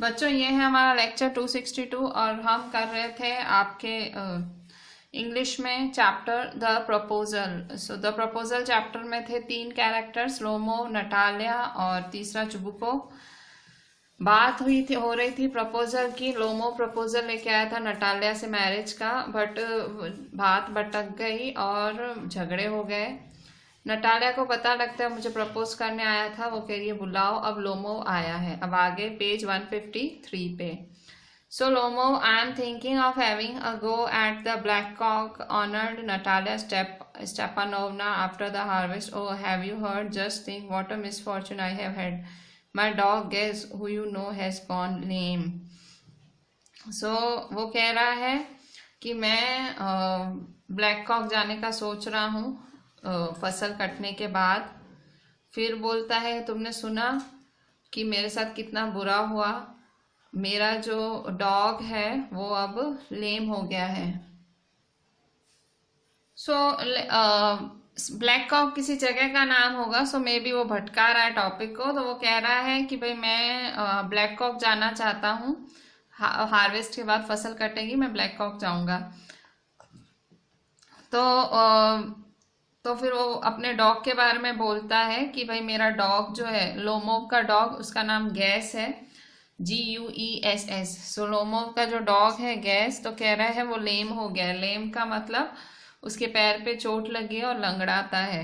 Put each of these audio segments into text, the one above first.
बच्चों ये है हमारा लेक्चर 262 और हम कर रहे थे आपके इंग्लिश में chapter the proposal. So the proposal chapter में थे 3 कैरेक्टर्स, लोमो, नटालिया और तीसरा चुबुको। बात हो रही थी प्रपोजल की। लोमो प्रपोजल लेके आया था नटालिया से मैरिज का, बट बात भटक गई और झगड़े हो गए। नटालिया को पता लगता है मुझे प्रपोज करने आया था, वो कह रही है बुलाओ। अब लोमो आया है। अब आगे पेज 153 पे। So Lomov, I am thinking of having a go at the black cock, honoured Natalia Stepanovna after the harvest. Oh, have you heard? Just think what a misfortune I have had. My dog, guess who you know, has gone lame. So वो कह रहा है कि मैं black Kock जाने का सोच रहा हूँ फसल कटने के बाद। फिर बोलता है तुमने सुना कि मेरे साथ कितना बुरा हुआ, मेरा जो डॉग है वो अब लेम हो गया है। सो ब्लैक कॉक किसी जगह का नाम होगा, सो मे बी वो भटका रहा है टॉपिक को। तो वो कह रहा है कि भाई मैं ब्लैक कॉक जाना चाहता हूँ, हार्वेस्ट के बाद फसल कटेगी, मैं ब्लैक कॉक जाऊंगा। तो फिर वो अपने डॉग के बारे में बोलता है कि भाई मेरा डॉग जो है, लोमोव का डॉग, उसका नाम गैस है, GUESS। सो लोमोव का जो डॉग है गैस, तो कह रहा है वो लेम हो गया। लेम का मतलब उसके पैर पे चोट लगी है और लंगड़ाता है।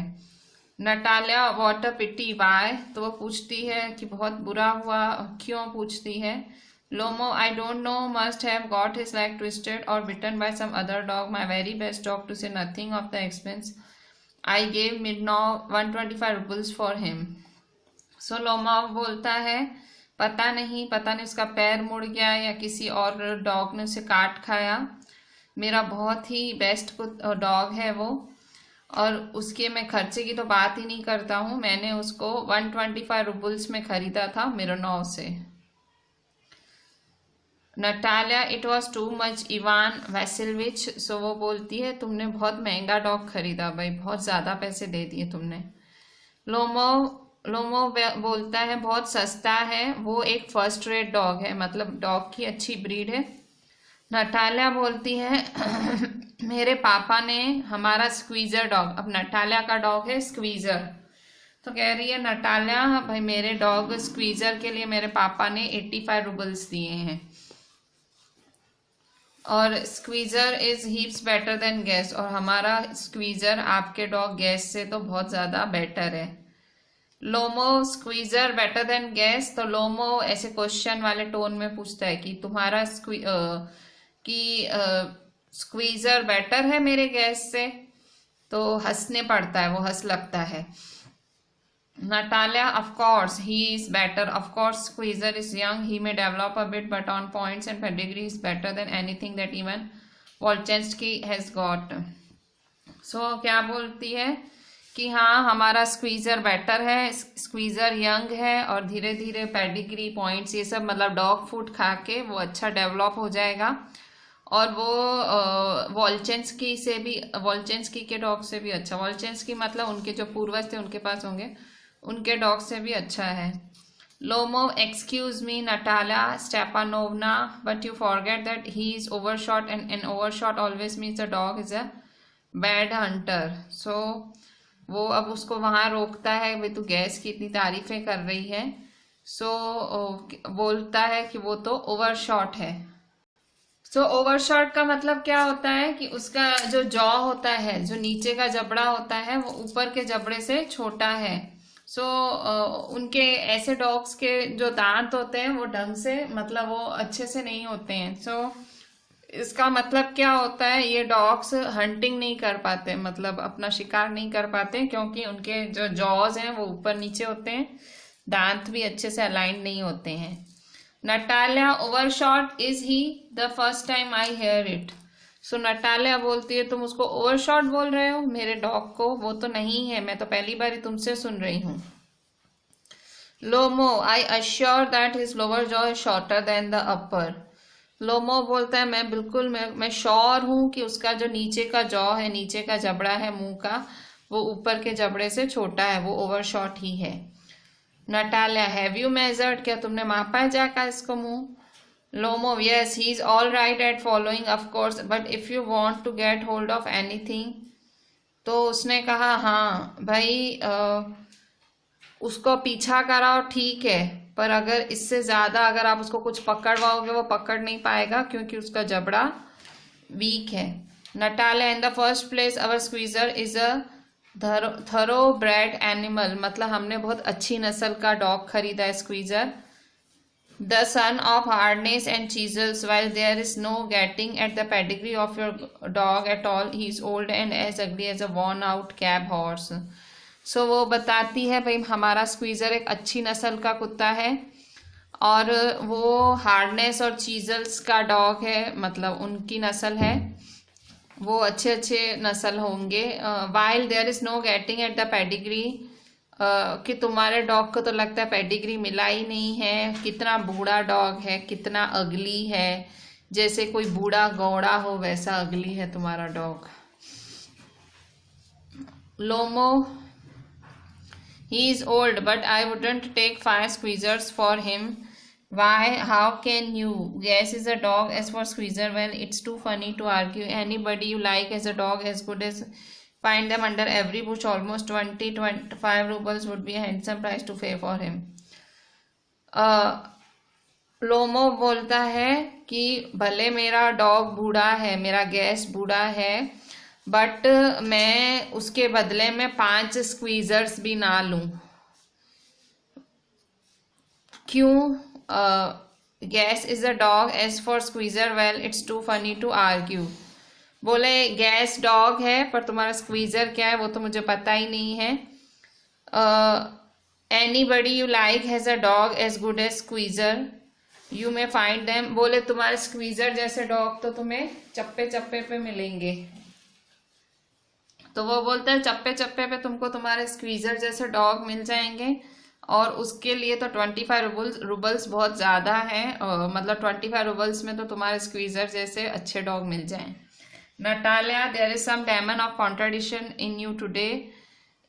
Natalia, what a pity, why, तो वो पूछती है कि बहुत बुरा हुआ, क्यों पूछती है। Lomov, I don't know, must have got his leg twisted or bitten by some other dog, my very best dog, to say nothing of the expense, I gave Midnaw 125 rupees for him. So Lomov बोलता है पता नहीं उसका पैर मुड़ गया या किसी और डॉग ने उसे काट खाया। मेरा बहुत ही बेस्ट डॉग है वो, और उसके मैं खर्चे की तो बात ही नहीं करता हूँ। मैंने उसको 125 रूपल्स में खरीदा था मिरनोव से। Natalia, it was too much, Ivan Vassilevitch. So वो बोलती है तुमने बहुत महंगा डॉग खरीदा भाई, बहुत ज्यादा पैसे दे दिए तुमने। लोमो बोलता है बहुत सस्ता है, वो एक फर्स्ट रेट डॉग है, मतलब डॉग की अच्छी ब्रीड है। नटालिया बोलती है मेरे पापा ने हमारा स्क्वीजर डॉग, अब नटालिया का डॉग है स्क्वीजर, तो कह रही है नटालिया भाई मेरे डॉग स्क्वीजर के लिए मेरे पापा ने 85 रूपल्स दिए हैं, और squeezer is heaps better than gas, और हमारा स्क्वीजर आपके डॉग गैस से तो बहुत ज्यादा बेटर है। लोमो, स्क्वीजर बेटर देन गैस, तो लोमो ऐसे क्वेश्चन वाले टोन में पूछता है कि तुम्हारा स्क्वीजर बेटर है मेरे गैस से, तो हंसने पड़ता है, वो हंस लगता है। Natalia, of course, he is better. Of course, Squeezer is young. He may develop a bit, but on points and pedigree is better than anything that even Volchensky has got. So, क्या बोलती है कि हाँ हमारा squeezer better है, squeezer young है और धीरे धीरे पेडिग्री, पॉइंट्स, ये सब मतलब डॉग फूड खा के वो अच्छा डेवलप हो जाएगा, और वो वॉल्चेंस्की के डॉग से भी अच्छा, वॉल्चेंस्की मतलब उनके जो पूर्वज थे उनके पास होंगे, उनके डॉग से भी अच्छा है। Lomov, excuse me Natalia Stepanovna, but you forget that he is overshot and an overshot always means the dog is a bad hunter. So वो अब उसको वहां रोकता है, भाई तू गैस की इतनी तारीफें कर रही है। सो बोलता है कि वो तो ओवरशॉट है। सो ओवरशॉट का मतलब क्या होता है कि उसका जो जॉ होता है, जो नीचे का जबड़ा होता है, वो ऊपर के जबड़े से छोटा है। सो उनके ऐसे डॉग्स के जो दांत होते हैं वो ढंग से, मतलब वो अच्छे से नहीं होते हैं। सो इसका मतलब क्या होता है, ये डॉग्स हंटिंग नहीं कर पाते, मतलब अपना शिकार नहीं कर पाते, क्योंकि उनके जो जॉज हैं वो ऊपर नीचे होते हैं, दांत भी अच्छे से अलाइन नहीं होते हैं। Natalia, overshot is he, the first time I hear it. So Natalia बोलती है तुम उसको ओवरशॉट बोल रहे हो मेरे डॉग को, वो तो नहीं है, मैं तो पहली बार ही तुमसे सुन रही हूँ। Lomov, I assure that his lower jaw is shorter than the upper. Lomov बोलता है मैं बिल्कुल मैं श्योर हूं कि उसका जो नीचे का जॉ है, नीचे का जबड़ा है मुंह का, वो ऊपर के जबड़े से छोटा है, वो ओवरशॉट ही है। नटालिया, हैव यू मेजर्ड, क्या तुमने मापा है जाकर इसको मुंह? Lomov, yes he is all right at following of course but if you want to get hold of anything, तो उसने कहा हाँ भाई उसको पीछा कराओ ठीक है, पर अगर इससे ज्यादा अगर आप उसको कुछ पकड़वाओगे वो पकड़ नहीं पाएगा क्योंकि उसका जबड़ा वीक है। Natalia, in the first place our Squeezer is a thoroughbred animal, मतलब हमने बहुत अच्छी नस्ल का डॉग खरीदा है Squeezer. The son of hardness and chisels, while there is no getting at the pedigree of your dog at all, he is old and as ugly as a worn out cab horse. So वो बताती है भाई हमारा squeezer एक अच्छी नस्ल का कुत्ता है और वो हार्डनेस और चीजल्स का डॉग है, मतलब उनकी नस्ल है, वो अच्छे अच्छे नस्ल होंगे। While there is no getting at the pedigree, कि तुम्हारे डॉग को तो लगता है पेडिग्री मिला ही नहीं है, कितना बूढ़ा डॉग है, कितना अगली है, जैसे कोई बूढ़ा गौड़ा हो वैसा अगली है तुम्हारा dog. Lomov, he is old but I wouldn't take 5 Squeezers for him, why, how can you, Guess is a dog as for Squeezer, well it's too funny to argue, anybody you like as a dog as good as, find them under every bush, almost 20-25 rubles would be a handsome price to pay for him. लोमो बोलता है कि भले मेरा dog बूढ़ा है, मेरा gas बूढ़ा है, बट मैं उसके बदले में 5 स्क्वीजर्स भी ना लूं। क्यों? Guess is a dog as for Squeezer, well it's too funny to argue. बोले गैस डॉग है पर तुम्हारा स्क्वीजर क्या है वो तो मुझे पता ही नहीं है। Anybody you like has a dog as good as Squeezer, you may find them, बोले तुम्हारे स्क्वीजर जैसे डॉग तो तुम्हें चप्पे चप्पे पे मिलेंगे। तो वो बोलता है चप्पे चप्पे पे तुमको तुम्हारे स्क्वीजर जैसे डॉग मिल जाएंगे, और उसके लिए तो 25 रूबल्स बहुत ज़्यादा है, मतलब 25 रूबल्स में तो तुम्हारे स्क्वीजर जैसे अच्छे डॉग मिल जाएं। Natalia, there is some demon of contradiction in you today.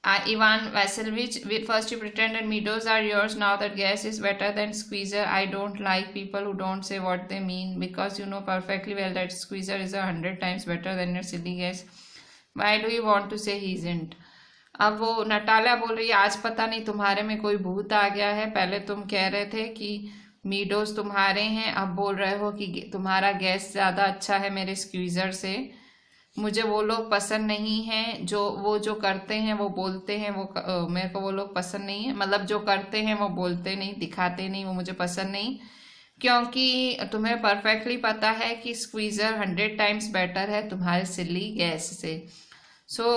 Ivan Vassilevich, first you pretended meadows are yours, now that gas is better than squeezer. I don't like people who don't say what they mean, because you know perfectly well that squeezer is 100 times better than your silly gas. Why do you want to say he isn't? अब वो Natalia बोल रही है आज पता नहीं तुम्हारे में कोई भूत आ गया है, पहले तुम कह रहे थे कि मीडोज तुम्हारे हैं, अब बोल रहे हो कि तुम्हारा गैस ज़्यादा अच्छा है मेरे स्क्वीज़र से। मुझे वो लोग पसंद नहीं हैं जो करते हैं वो बोलते हैं, वो मेरे को वो लोग पसंद नहीं है, मतलब जो करते हैं वो बोलते नहीं, दिखाते नहीं, वो मुझे पसंद नहीं, क्योंकि तुम्हें परफेक्टली पता है कि स्क्वीज़र 100 टाइम्स बेटर है तुम्हारे सिली गैस से। सो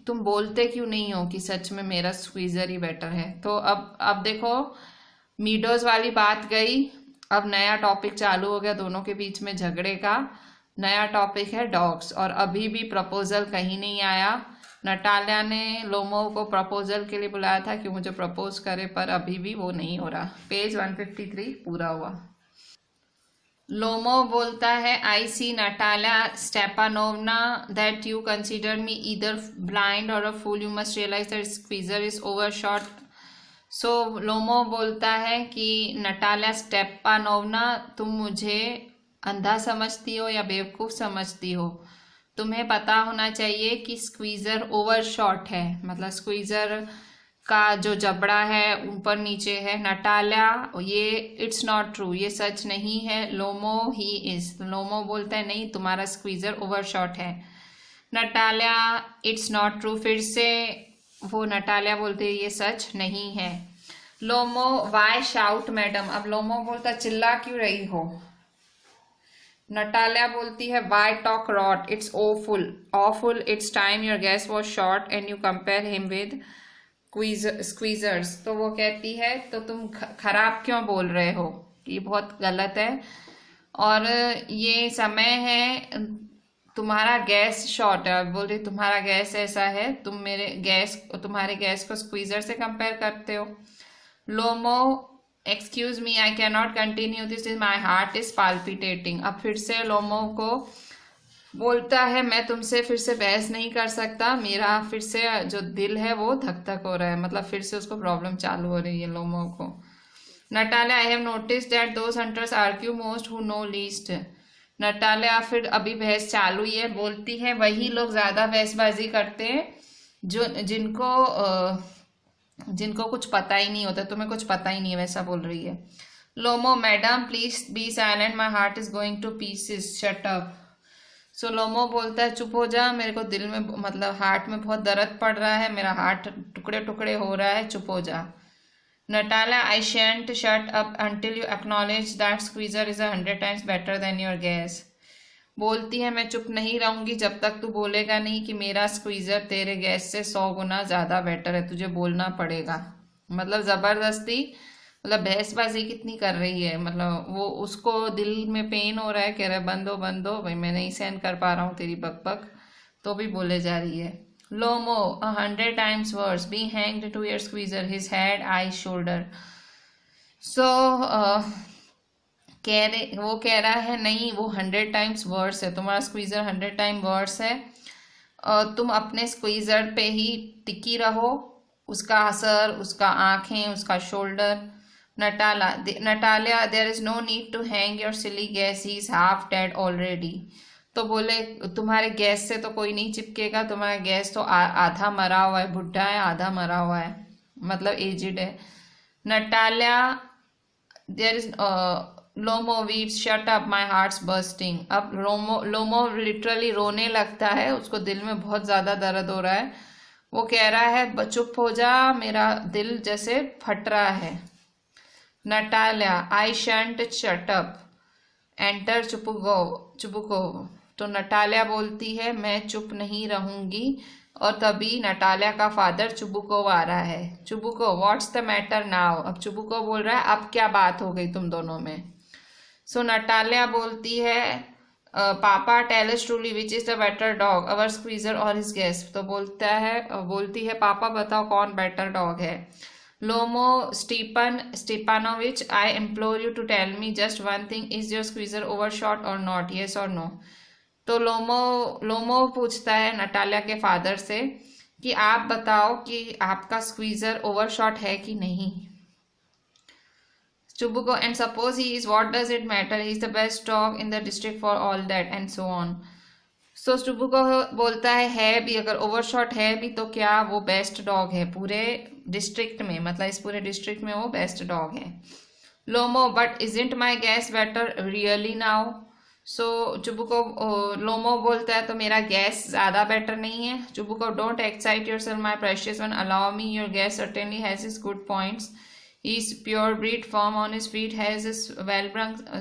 तुम बोलते क्यों नहीं हो कि सच में मेरा स्क्वीज़र ही बेटर है। तो अब देखो मीडोज वाली बात गई, अब नया टॉपिक चालू हो गया दोनों के बीच में झगड़े का। नया टॉपिक है डॉग्स, और अभी भी प्रपोजल कहीं नहीं आया। नटालिया ने लोमो को प्रपोजल के लिए बुलाया था कि मुझे प्रपोज करे, पर अभी भी वो नहीं हो रहा। पेज 153 पूरा हुआ। लोमो बोलता है I see Natalia Stepanovna that you consider me either blind or a fool, you must realise that Squeezer is overshot. So Lomov बोलता है कि नटालिया स्टेपानोवना तुम मुझे अंधा समझती हो या बेवकूफ़ समझती हो, तुम्हें पता होना चाहिए कि स्क्वीज़र ओवर शॉट है, मतलब स्क्वीज़र का जो जबड़ा है ऊपर नीचे है। नटालिया, ये इट्स नॉट ट्रू, ये सच नहीं है। लोमो, ही इज, लोमो बोलता है नहीं तुम्हारा स्क्वीज़र ओवर शॉट है। नटालिया, इट्स नॉट ट्रू, फिर से वो नटालिया बोलते है ये सच नहीं है। लोमो, वाई शाउट मैडम, अब लोमो बोलता चिल्ला क्यों रही हो। नटालिया बोलती है why talk rot, it's awful, it's time your Guess was short and you compare him with Squeezers. तो वो कहती है तो तुम खराब क्यों बोल रहे हो, ये बहुत गलत है, और ये समय है तुम्हारा गैस शॉर्ट है। बोल रही तुम्हारा गैस ऐसा है, तुम्हारे गैस को स्क्वीजर से कंपेयर करते हो। Lomov, excuse me, I can not continue this, is my heart is palpitating. अब फिर से लोमो को बोलता है मैं तुमसे फिर से बहस नहीं कर सकता, मेरा फिर से जो दिल है वो धक धक हो रहा है, मतलब फिर से उसको प्रॉब्लम चालू हो रही है लोमो को। Natalia, I have notice that those hunters argue most who know least. Natalia फिर अभी बहस चालू ही है, बोलती है वही लोग ज्यादा बहसबाजी करते हैं जो जिनको कुछ पता ही नहीं होता, तुम्हें कुछ पता ही नहीं है, वैसा बोल रही है। Lomov, madam please be silent, my heart is going to pieces, shut up. So Lomov बोलता है चुप हो जा, मेरे को दिल में मतलब हार्ट में बहुत दर्द पड़ रहा है, मेरा हार्ट टुकड़े टुकड़े हो रहा है, चुप हो जा। नटाला, आई shunt shut up until you acknowledge that Squeezer is 100 times better than your gas. बोलती है मैं चुप नहीं रहूंगी जब तक तू बोलेगा नहीं कि मेरा स्क्वीजर तेरे गैस से 100 गुना ज्यादा बेटर है, तुझे बोलना पड़ेगा। मतलब जबरदस्ती, मतलब बहसबाजी कितनी कर रही है, मतलब वो उसको दिल में पेन हो रहा है, कह रहा है बंद हो भाई, मैं नहीं सहन कर पा रहा हूँ तेरी बकबक, तो भी बोले जा रही है। लोमो, 100 times worse, being hanged to your squeezer, his head, eyes, shoulder. So वो कह रहा है नहीं, वो 100 times वर्स है, तुम्हारा स्क्वीजर 100 टाइम वर्स है, तुम अपने स्क्वीजर पे ही टिकी रहो, उसका असर, उसका आंखें, उसका shoulder. Natalia, there is no need to hang your silly Guess, he is half dead already. तो बोले तुम्हारे गैस से तो कोई नहीं चिपकेगा, तुम्हारा गैस तो आधा मरा हुआ है, बुढ़ा है, आधा मरा हुआ है, मतलब एजिड है। Natalia, there is Lomov weeps, shut up my heart's bursting. अब लोमो लिटरली रोने लगता है, उसको दिल में बहुत ज्यादा दर्द हो रहा है, वो कह रहा है चुप हो जा, मेरा दिल जैसे फट रहा है। नटालिया, आई शंट शट अप, एंटर चुपुको। तो नटालिया बोलती है मैं चुप नहीं रहूंगी, और तभी नटालिया का फादर चुबुको आ रहा है। चुबुको, व्हाट्स द मैटर नाउ। अब चुबुको बोल रहा है अब क्या बात हो गई तुम दोनों में। सो नटालिया बोलती है papa tell us truly which is the better dog, our Squeezer or his Guess. तो बोलती है पापा बताओ कौन बेटर डॉग है। Lomov, Stepanovich, I implore you to tell me just one thing, is your Squeezer overshot or not, yes or no. तो Lomov पूछता है नटालिया के फादर से कि आप बताओ कि आपका स्क्वीजर ओवरशॉट है कि नहीं। Chubuko, and suppose he is, what does it matter? He is the best dog in the district for all that, and so on. So Chubuko बोलता है भी, अगर ओवरशॉट है भी तो क्या वो बेस्ट डॉग है पूरे डिस्ट्रिक्ट में, मतलब इस पूरे डिस्ट्रिक्ट में वो बेस्ट डॉग है। Lomov, but isn't my Guess better really now. So Chubukov, Lomov बोलता है तो मेरा गैस ज्यादा बेटर नहीं है। Chubukov, don't excite yourself my precious one, allow me, your Guess certainly has his good points, he is pure breed, firm on his feet, has his well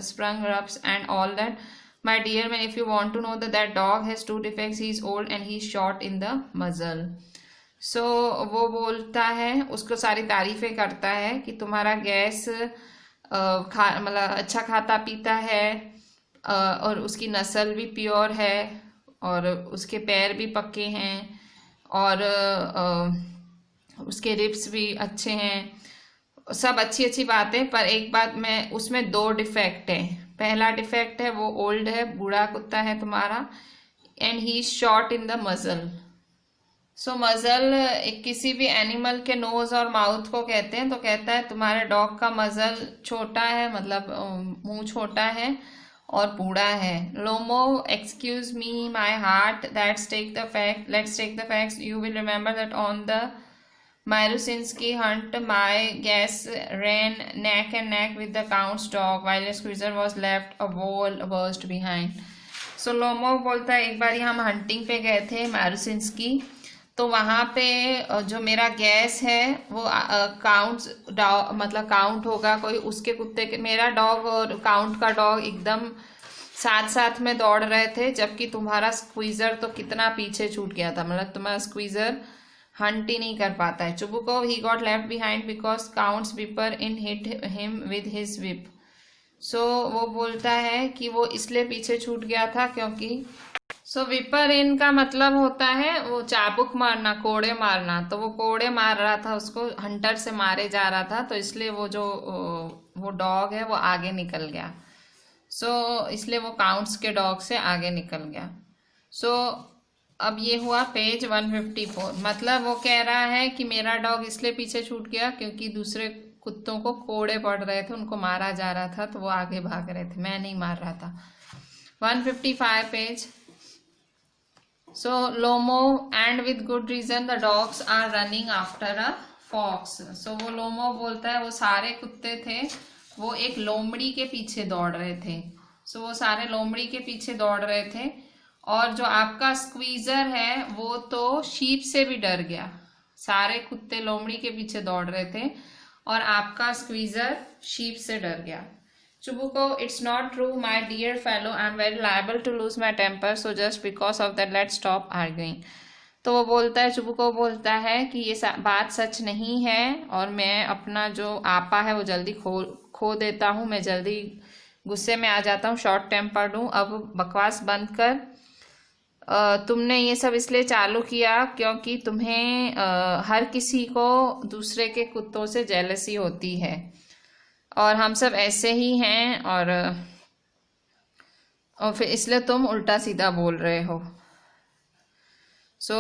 sprung rubs and all that. My dear man, if you want to know that dog has 2 defects, he is old and he is short in the muzzle. So वो बोलता है, उसको सारी तारीफें करता है कि तुम्हारा gas मतलब अच्छा खाता पीता है, और उसकी नस्ल भी प्योर है, और उसके पैर भी पक्के हैं, और उसके रिब्स भी अच्छे हैं, सब अच्छी अच्छी बातें, पर एक बात में उसमें 2 डिफेक्ट है। पहला डिफेक्ट है वो ओल्ड है, बूढ़ा कुत्ता है तुम्हारा, and he is short in the मजल। सो मजल एक किसी भी एनिमल के नोज और माउथ को कहते हैं, तो कहता है तुम्हारे डॉग का मजल छोटा है, मतलब मुंह छोटा है और बूढ़ा है। Lomov, excuse me my heart, let's take the facts, you will remember that on the Marusinski hunt, my guess ran neck and neck with the count's dog, while a squeezer was left a wall burst behind. So Lomov बोलता है एक बारी हम hunting पे गए थे मैरुसिंस्की, तो वहाँ पे जो मेरा गैस है वो मतलब काउंट होगा कोई, उसके कुत्ते के, मेरा डॉग और काउंट का डॉग एकदम साथ साथ में दौड़ रहे थे, जबकि तुम्हारा स्क्वीजर तो कितना पीछे छूट गया था, मतलब तुम्हारा स्क्वीजर हंट ही नहीं कर पाता है। Chubukov, he got left behind because Count's whipper in hit him with his whip. So वो बोलता है कि वो इसलिए पीछे छूट गया था क्योंकि विपर इन का मतलब होता है वो चाबुक मारना, कोड़े मारना, तो वो कोड़े मार रहा था, उसको हंटर से मारे जा रहा था, तो इसलिए वो डॉग है वो आगे निकल गया। इसलिए वो काउंट्स के डॉग से आगे निकल गया। सो अब ये हुआ पेज 154। मतलब वो कह रहा है कि मेरा डॉग इसलिए पीछे छूट गया क्योंकि दूसरे कुत्तों को कोड़े पड़ रहे थे, उनको मारा जा रहा था, तो वो आगे भाग रहे थे, मैं नहीं मार रहा था। 155 page. So Lomov and with good reason the dogs are running after a fox. So वो लोमो बोलता है वो सारे कुत्ते थे, वो एक लोमड़ी के पीछे दौड़ रहे थे। सो वो सारे लोमड़ी के पीछे दौड़ रहे थे, और जो आपका स्क्वीजर है वो तो शीप से भी डर गया। सारे कुत्ते लोमड़ी के पीछे दौड़ रहे थे और आपका स्क्वीजर शीप से डर गया। Chubukov, it's not true my dear fellow, I am very liable to lose my temper, so just because of that let's stop arguing. तो वो बोलता है, चुबुको बोलता है कि ये बात सच नहीं है और मैं अपना जो आपा है वो जल्दी खो देता हूँ, मैं जल्दी गुस्से में आ जाता हूँ, शॉर्ट टेम्पर्ड हूँ। अब बकवास बंद कर। तुमने ये सब इसलिए चालू किया क्योंकि तुम्हें हर किसी को दूसरे के कुत्तों से जेलसी होती है, और हम सब ऐसे ही हैं, और फिर इसलिए तुम उल्टा सीधा बोल रहे हो। So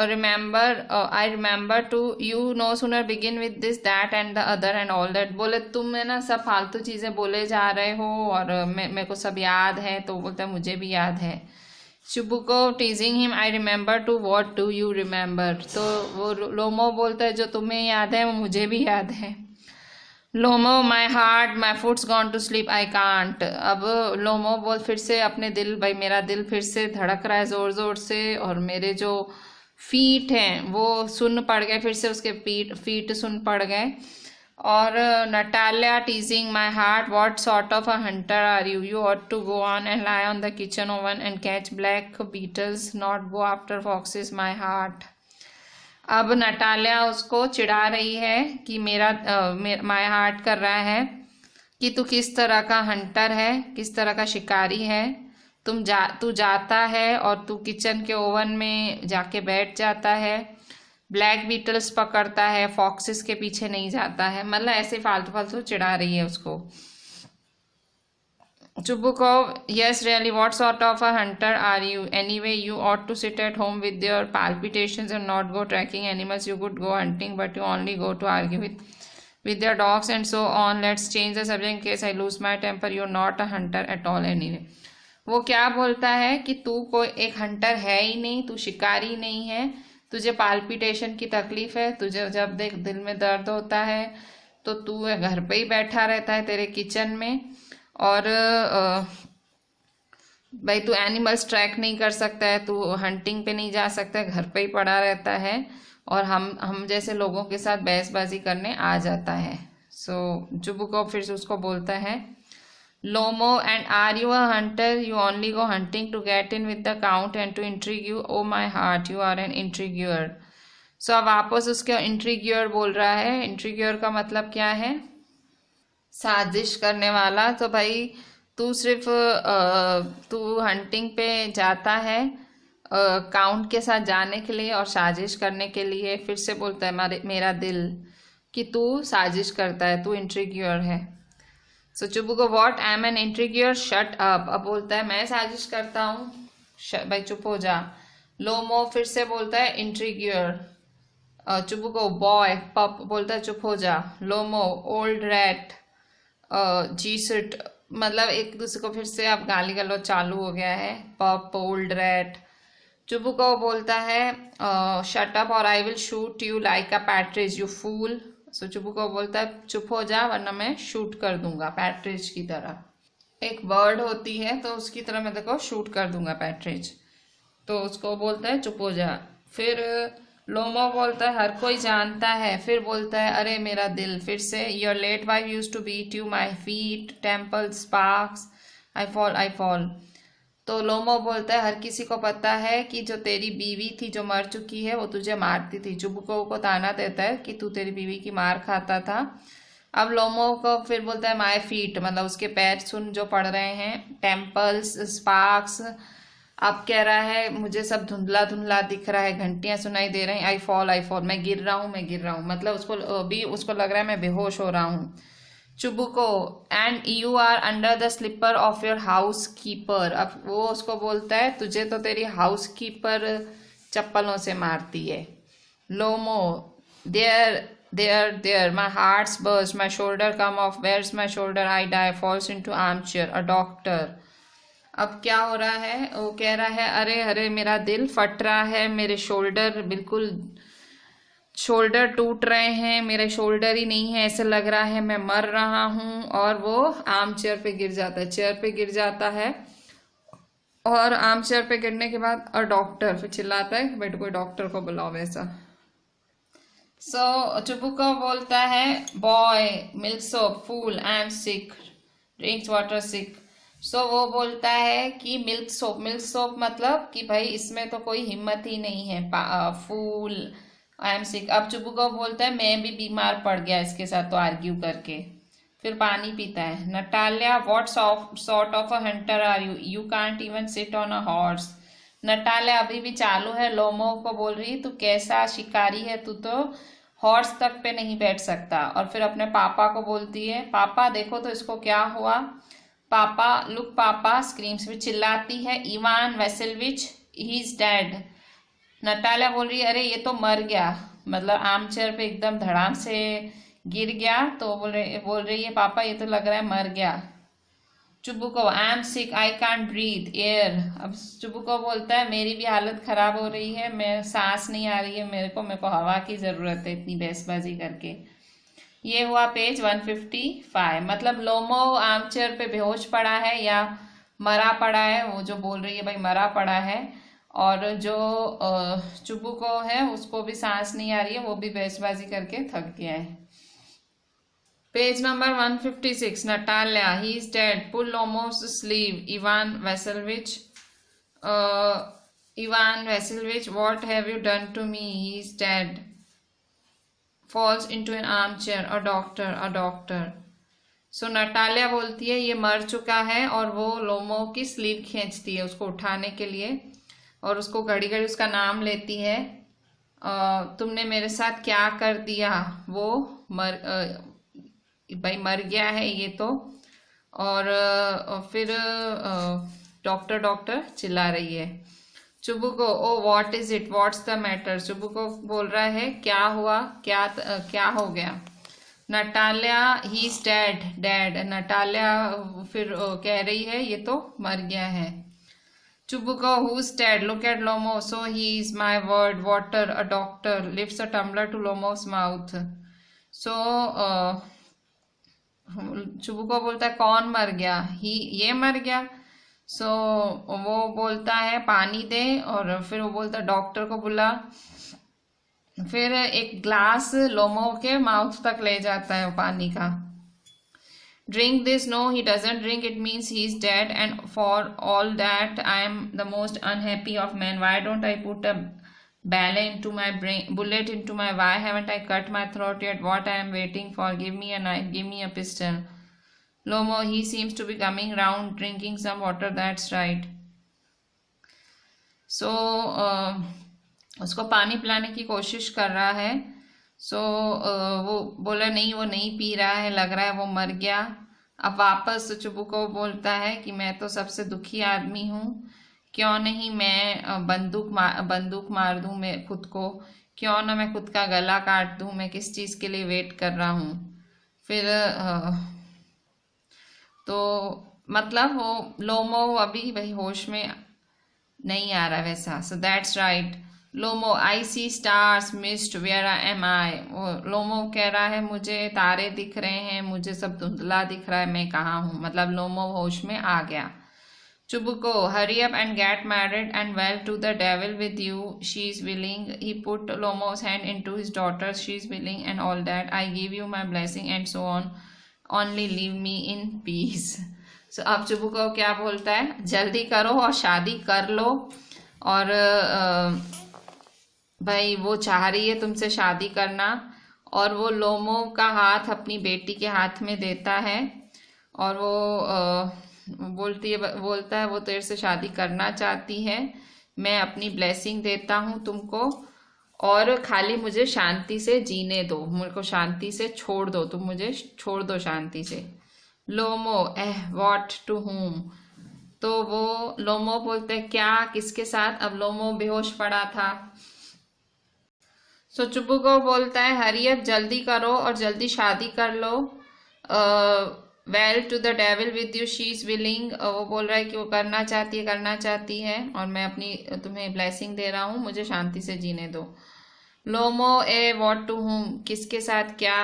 remember, I remember too you no sooner begin with this that and the other and all that. बोले तुम है ना सब फालतू चीज़ें बोले जा रहे हो, और मेरे को सब याद है। तो बोलता है मुझे भी याद है। Chubukov teasing him, I remember too what do you remember. तो वो लोमो बोलता है जो तुम्हें याद है वो मुझे भी याद है। Lomov, my heart, my foot's gone to sleep, I can't. अब लोमो बोल फिर से अपने दिल, भाई मेरा दिल फिर से धड़क रहा है ज़ोर ज़ोर से, और मेरे जो फीट हैं वो सुन पड़ गए, फिर से उसके फीट सुन पड़ गए। और Natalia teasing, my heart, what sort of a hunter are you, you ought to go on and lie on the kitchen oven and catch black beetles, not go after foxes, my heart. अब Natalia उसको चिढ़ा रही है कि my heart कर रहा है कि तू किस तरह का हंटर है, किस तरह का शिकारी है। तू जाता है और तू किचन के ओवन में जाके बैठ जाता है, ब्लैक बीटल्स पकड़ता है, फॉक्सेस के पीछे नहीं जाता है। मतलब ऐसे फालतू फालतू चिढ़ा रही है उसको। Chubukov, yes, really, what sort of a hunter are you? Anyway, you ought to sit at home with your palpitations and not go tracking animals. You could go hunting, but you only go to argue with your dogs and so on. Let's change the subject in case I lose my temper. You're not a hunter at all anyway. वो क्या बोलता है कि तू कोई एक Hunter है ही नहीं, तू शिकारी नहीं है, तुझे पाल्पिटेशन की तकलीफ है, तुझे जब देख दिल में दर्द होता है तो तू घर पे ही बैठा रहता है तेरे किचन में, और भाई तू एनिमल्स ट्रैक नहीं कर सकता है, तू हंटिंग पे नहीं जा सकता है, घर पे ही पड़ा रहता है, और हम जैसे लोगों के साथ बहसबाजी करने आ जाता है। सो चुबुको फिर से उसको बोलता है, Lomov, and are you a hunter? You only go hunting to get in with the count and to intrigue you, oh my heart, you are an intriguer. So अब वापस उसके इंट्रीग्यूअर बोल रहा है। इंट्रीग्यूअर का मतलब क्या है? साजिश करने वाला। तो भाई तू सिर्फ तू हंटिंग पे जाता है काउंट के साथ जाने के लिए और साजिश करने के लिए। फिर से बोलता है मेरा दिल कि तू साजिश करता है, तू इंट्रीग्यूअर है। So Chubukov, what, I am an intriguer, shut up. अब बोलता है मैं साजिश करता हूँ, भाई चुप हो जा। लोमो फिर से बोलता है इंट्रीग्यूअर। चुबुको, बॉय, पप बोलता है चुप हो जा। लोमो, ओल्ड रैट, जीसट, मतलब एक दूसरे को फिर से अब गाली गलौज चालू हो गया है। पप, ओल्ड रैट। चुबुको बोलता है shut up or I will shoot you like a partridge, you fool. So Chubukov बोलता है चुप हो जा वरना मैं शूट कर दूंगा, पैट्रिज की तरह। एक बर्ड होती है तो उसकी तरह मैं देखो शूट कर दूंगा, पैट्रिज। तो उसको बोलता है चुप हो जा। फिर लोमो बोलता है हर कोई जानता है। फिर बोलता है अरे मेरा दिल। फिर से, your late wife used to beat you, my feet, temple, sparks, I fall, I fall. तो लोमो बोलता है हर किसी को पता है कि जो तेरी बीवी थी जो मर चुकी है वो तुझे मारती थी। चुबुको को ताना देता है कि तू तेरी बीवी की मार खाता था। अब लोमो को फिर बोलता है माई फीट, मतलब उसके पैर सुन जो पड़ रहे हैं, टेम्पल्स, स्पार्क्स। अब कह रहा है मुझे सब धुंधला धुंधला दिख रहा है, घंटियां सुनाई दे रही, आई फॉल, आई फॉल, मैं गिर रहा हूँ, मैं गिर रहा हूँ। मतलब उसको लग रहा है मैं बेहोश हो रहा हूँ। Chubukov and you are under the slipper of your housekeeper. अब वो उसको बोलता है तुझे तो तेरी हाउस कीपर चप्पलों से मारती है। Lomov there there there my heart's burst my shoulder come off where's my shoulder I die falls into armchair a doctor. अब क्या हो रहा है, वो कह रहा है अरे अरे मेरा दिल फट रहा है, मेरे शोल्डर बिल्कुल शोल्डर टूट रहे हैं, मेरे शोल्डर ही नहीं है, ऐसे लग रहा है मैं मर रहा हूँ। और वो आर्म चेयर पे गिर जाता है, चेयर पे गिर जाता है। और आर्म चेयर पे गिरने के बाद और डॉक्टर फिर चिल्लाता है बेटा कोई डॉक्टर को बुलाओ वैसा। सो चुबुको बोलता है boy milksop fool I am sick drinks water sick. So वो बोलता है कि मिल्क सोप मतलब कि भाई इसमें तो कोई हिम्मत ही नहीं है। फूल आई एम सिक। अब चुबुको बोलता है मैं भी बीमार पड़ गया इसके साथ तो आर्ग्यू करके। फिर पानी पीता है। Natalia what sort of a hunter are you, you can't even sit on a horse. Natalia अभी भी चालू है, लोमो को बोल रही तू कैसा शिकारी है, तू तो हॉर्स तक पे नहीं बैठ सकता। और फिर अपने पापा को बोलती है पापा देखो तो इसको क्या हुआ। पापा लुक पापा स्क्रीम्स में चिल्लाती है Ivan Vassilevitch he is dead. Natalia बोल रही है अरे ये तो मर गया, मतलब आर्म चेयर पे एकदम धड़ाम से गिर गया। तो बोल रही है पापा ये तो लग रहा है मर गया। Chubukov I am sick I can't breathe air. अब चुबुको बोलता है मेरी भी हालत खराब हो रही है, मैं सांस नहीं आ रही है मेरे को हवा की जरूरत है इतनी बहसबाजी करके। ये हुआ पेज 155। मतलब लोमो आर्म चेयर पे बेहोश पड़ा है या मरा पड़ा है, वो जो बोल रही है भाई मरा पड़ा है। और जो चुबुको है उसको भी सांस नहीं आ रही है, वो भी बहसबाजी करके थक गया है। Page number 156 Natalia he is dead pull Lomov's sleeve Ivan Vassilevitch what have you done to me he is dead falls into an armchair a doctor। So Natalia बोलती है ये मर चुका है और वो लोमो की स्लीव खींचती है उसको उठाने के लिए और उसको घड़ी घड़ी उसका नाम लेती है। तुमने मेरे साथ क्या कर दिया, वो भाई मर गया है ये तो। और फिर डॉक्टर चिल्ला रही है। Chubukov oh what is it what's the matter. Chubukov बोल रहा है क्या हुआ, क्या हो गया। Natalia he is dead. Natalia फिर कह रही है ये तो मर गया है। Chubukov who is dead look at Lomov so he is my word water a doctor lifts a tumbler to Lomov's mouth. So Chubukov बोलता है कौन मर गया, ये मर गया। सो वो बोलता है पानी दे और फिर वो बोलता है डॉक्टर को बुला। फिर एक ग्लास लोमो के माउथ तक ले जाता है पानी का। Drink this, no he doesn't drink, it means he is dead and for all that I am the most unhappy of man, why don't I put a bullet into my, why haven't I cut my throat yet, what I am waiting for, give me a knife, give me a pistol. Lomo, he seems to be coming round drinking some water, that's right. So उसको पानी पिलाने की कोशिश कर रहा है। सो वो बोला नहीं वो नहीं पी रहा है, लग रहा है वो मर गया। अब वापस चुबुको बोलता है कि मैं तो सबसे दुखी आदमी हूँ, क्यों नहीं मैं बंदूक मार दूँ मैं खुद को, क्यों ना मैं खुद का गला काट दूँ, मैं किस चीज़ के लिए वेट कर रहा हूँ। फिर तो मतलब वो लोमो अभी भाई होश में नहीं आ रहा वैसा। So that's right Lomov, I see stars mist where am I. वो लोमो कह रहा है मुझे तारे दिख रहे हैं, मुझे सब धुंधला दिख रहा है, मैं कहाँ हूँ, मतलब लोमो होश में आ गया। Chubuko, hurry up and get married and well to the devil with you. She is willing. He put Lomo's hand into his daughter's. She is willing and all that. I give you my blessing and so on. Only leave me in peace. So अब Chubuko क्या बोलता है, जल्दी करो और शादी कर लो। और भाई वो चाह रही है तुमसे शादी करना। और वो लोमो का हाथ अपनी बेटी के हाथ में देता है और वो बोलता है वो तेरे से शादी करना चाहती है, मैं अपनी ब्लेसिंग देता हूँ तुमको और खाली मुझे शांति से जीने दो, मुझे को शांति से छोड़ दो, तुम मुझे छोड़ दो शांति से। लोमो व्हाट टू हुम, तो वो लोमो बोलते हैं क्या, किसके साथ। अब लोमो बेहोश पड़ा था। सो चुबुको बोलता है हरी अप, जल्दी करो और जल्दी शादी कर लो। Well to the devil with you, she is willing, वो बोल रहा है कि वो करना चाहती है और मैं अपनी तुम्हें ब्लेसिंग दे रहा हूँ, मुझे शांति से जीने दो। लोमो व्हाट टू हुम, किसके साथ क्या।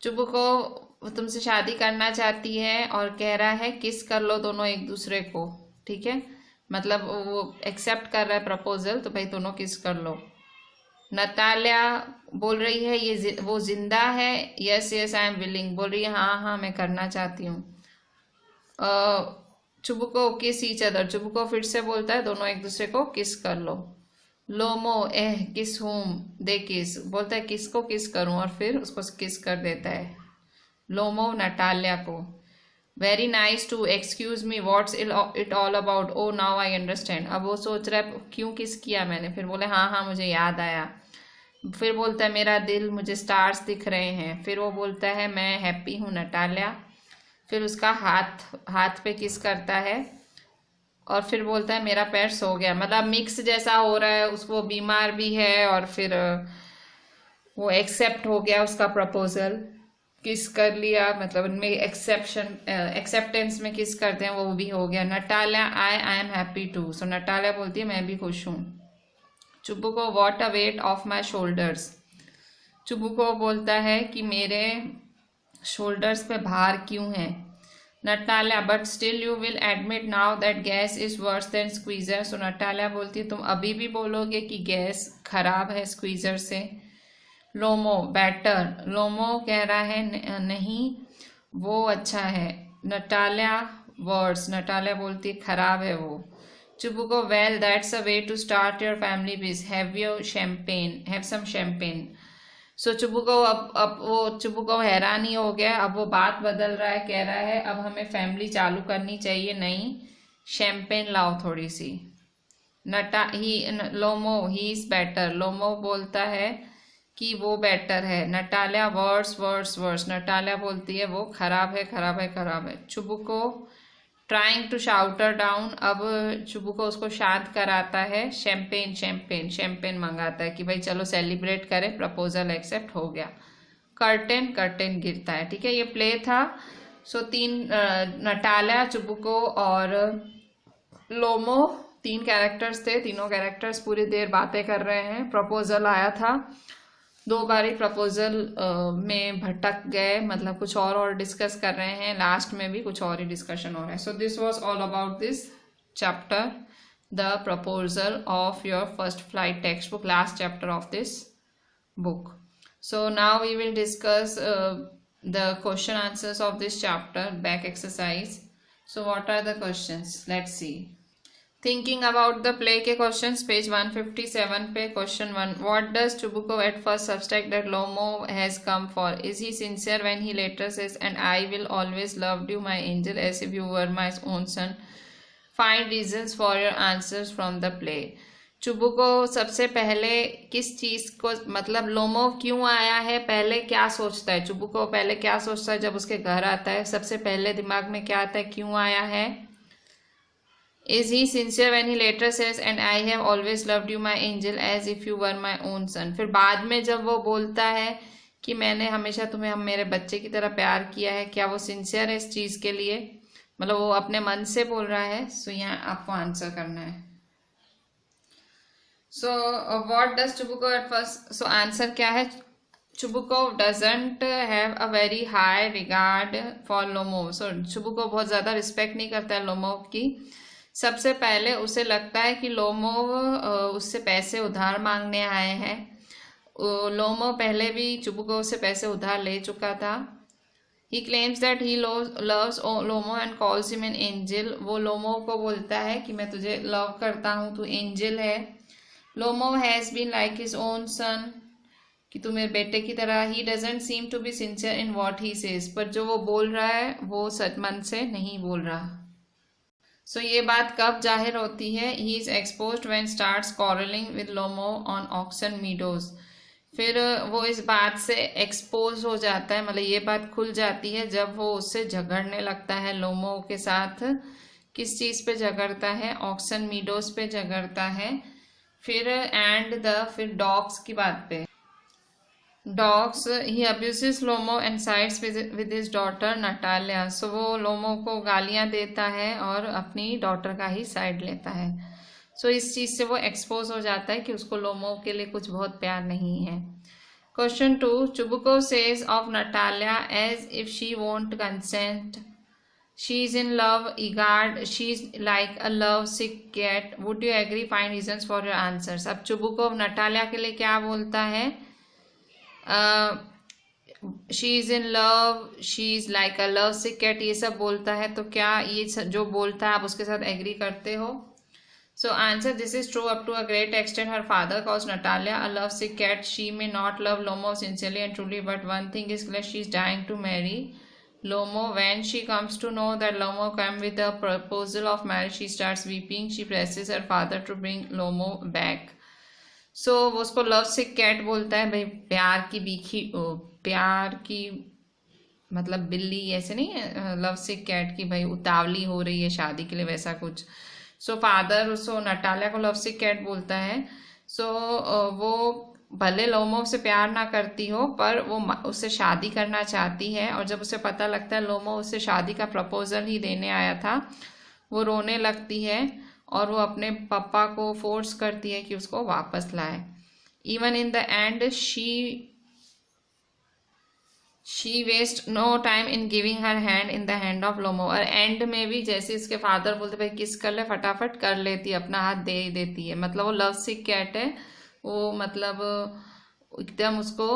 चुबुको तुमसे शादी करना चाहती है और कह रहा है किस कर लो दोनों एक दूसरे को, ठीक है, मतलब वो एक्सेप्ट कर रहा है प्रपोजल, तो भाई दोनों किस कर लो। नतालिया बोल रही है ये वो जिंदा है, yes yes I am willing, बोल रही है हाँ हाँ मैं करना चाहती हूँ। चुबुको किस ईच अदर, चुबुको फिर से बोलता है दोनों एक दूसरे को किस कर लो। लोमो किस हुम, दे किस, बोलता है किसको किस करूं और फिर उसको किस कर देता है। लोमो नटालिया को। Very nice to, excuse me what's it all about, oh now I understand, अब वो सोच रहा है क्यों किस किया मैंने, फिर बोले हाँ हाँ मुझे याद आया। फिर बोलता है मेरा दिल, मुझे स्टार्स दिख रहे हैं। फिर वो बोलता है मैं हैप्पी हूँ नटालिया। फिर उसका हाथ पे किस करता है और फिर बोलता है मेरा पैर सो गया, मतलब मिक्स जैसा हो रहा है, उसको बीमार भी है और फिर वो एक्सेप्ट हो गया उसका प्रपोजल, किस कर लिया, मतलब उनमें एक्सेप्टेंस में किस करते हैं वो भी हो गया। Natalia I am happy too, so Natalia बोलती है मैं भी खुश हूँ। Chubukov what a weight off my shoulders, Chubukov बोलता है कि मेरे शोल्डर्स पे भार क्यों है। Natalia but still you will admit now that Guess is worse than Squeezer, so Natalia बोलती है तुम अभी भी बोलोगे कि गैस खराब है स्क्वीजर से। लोमो बेटर, लोमो कह रहा है नहीं वो अच्छा है। नटालिया वर्ड्स, नटालिया बोलती है खराब है वो। Chubukov well that's a way to start your family bliss, have your champagne, have some champagne. So Chubukov अब वो चुबुको हैरान ही हो गया, अब वो बात बदल रहा है, कह रहा है अब हमें फैमिली चालू करनी चाहिए, नहीं शैम्पेन लाओ थोड़ी सी। लोमो ही इज बेटर, लोमो बोलता है कि वो बेटर है। Natalia worse worse worse, Natalia बोलती है वो खराब है खराब है खराब है। Chubukov trying to shout her down, अब चुबुको उसको शांत कराता है। शैम्पेन शैम्पेन शैम्पेन मंगाता है कि भाई चलो सेलिब्रेट करें, प्रपोजल एक्सेप्ट हो गया। कर्टेन कर्टेन गिरता है, ठीक है, ये प्ले था। सो नटालिया, चुबुको और लोमो 3 कैरेक्टर्स थे, तीनों कैरेक्टर्स पूरी देर बातें कर रहे हैं। प्रपोजल आया था, 2 बारी प्रपोजल में भटक गए, मतलब कुछ और डिस्कस कर रहे हैं, लास्ट में भी कुछ और ही डिस्कशन हो रहा है। So this was all about this chapter, the proposal of your first flight text book, last chapter of this book. So now we will discuss the question answers of this chapter, back exercise. So what are the questions? Let's see. Thinking about the play के questions, page 157 पे question 1. What does Chubuko at first suspect that Lomo has come for? Is he sincere when he later says, and I will always love you my angel as if you were my own son? Find reasons for your answers from the play. चुबुको सबसे पहले किस चीज को, मतलब लोमो क्यों आया है, पहले क्या सोचता है, चुबुको पहले क्या सोचता है जब उसके घर आता है, सबसे पहले दिमाग में क्या आता है, क्यों आया है। Is he sincere when he later says and I have always loved you my angel as if you were my own son, फिर बाद में जब वो बोलता है कि मैंने हमेशा तुम्हें हम मेरे बच्चे की तरह प्यार किया है, क्या वो सिंसियर है इस चीज के लिए, मतलब वो अपने मन से बोल रहा है। सो यहाँ आपको आंसर करना है। So what does Chubuko at first? So answer क्या है, Chubuko doesn't have a very high regard for Lomo. So Chubuko बहुत ज़्यादा रिस्पेक्ट नहीं करता है लोमो की। सबसे पहले उसे लगता है कि लोमो उससे पैसे उधार मांगने आए हैं। लोमो पहले भी चुबुको से पैसे उधार ले चुका था। He claims that he loves Lomo and calls him an angel. वो लोमो को बोलता है कि मैं तुझे लव करता हूँ, तू एंजल है। Lomo has been like his own son, कि तू मेरे बेटे की तरह। He doesn't seem to be sincere in what he says, पर जो वो बोल रहा है वो सच मन से नहीं बोल रहा। सो ये बात कब जाहिर होती है? He is exposed when starts quarrelling with Lomov on Oxen Meadows. फिर वो इस बात से एक्सपोज हो जाता है, मतलब ये बात खुल जाती है जब वो उससे झगड़ने लगता है लोमो के साथ। किस चीज़ पे झगड़ता है? ऑक्सन मीडोज पे झगड़ता है। फिर फिर डॉग्स की बात पे, dogs he abuses Lomov and sides with his daughter Natalia. So वो लोमो को गालियां देता है और अपनी डॉटर का ही साइड लेता है। सो इस चीज़ से वो एक्सपोज हो जाता है कि उसको लोमो के लिए कुछ बहुत प्यार नहीं है। Question 2, Chubukov says of Natalia as if she won't consent, she is in love, egad, she is like a love sick cat, would you agree, find reasons for your answers. अब चुबुको नटालिया के लिए क्या बोलता है? She is in love, she is like a love sick cat, ये सब बोलता है। तो क्या ये जो बोलता है आप उसके साथ एग्री करते हो? So answer, this is true up to a great extent. Her father calls Natalia a love sick cat. She may not love Lomov sincerely and truly, but one thing is clear, she is dying to marry Lomo. When she comes to know that Lomo came with a proposal of marriage, she starts weeping. She presses her father to bring Lomo back. So वो उसको love sick cat बोलता है। भाई प्यार की बीखी, प्यार की मतलब बिल्ली ऐसे नहीं है, लव सिक कैट की भाई उतावली हो रही है शादी के लिए, वैसा कुछ। सो फादर उसको नटालिया को लव सिक कैट बोलता है। सो वो भले लोमो से प्यार ना करती हो पर वो उससे शादी करना चाहती है, और जब उसे पता लगता है लोमो उससे शादी का प्रपोजल ही देने आया था, वो रोने लगती है और वो अपने पापा को फोर्स करती है कि उसको वापस लाए। Even in the end she waste no time in giving her hand in the hand of Lomov. और एंड में भी जैसे इसके फादर बोलते भाई किस कर ले, फटाफट कर लेती है, अपना हाथ दे ही देती है। मतलब वो लव सिक कैट है, वो मतलब एकदम उसको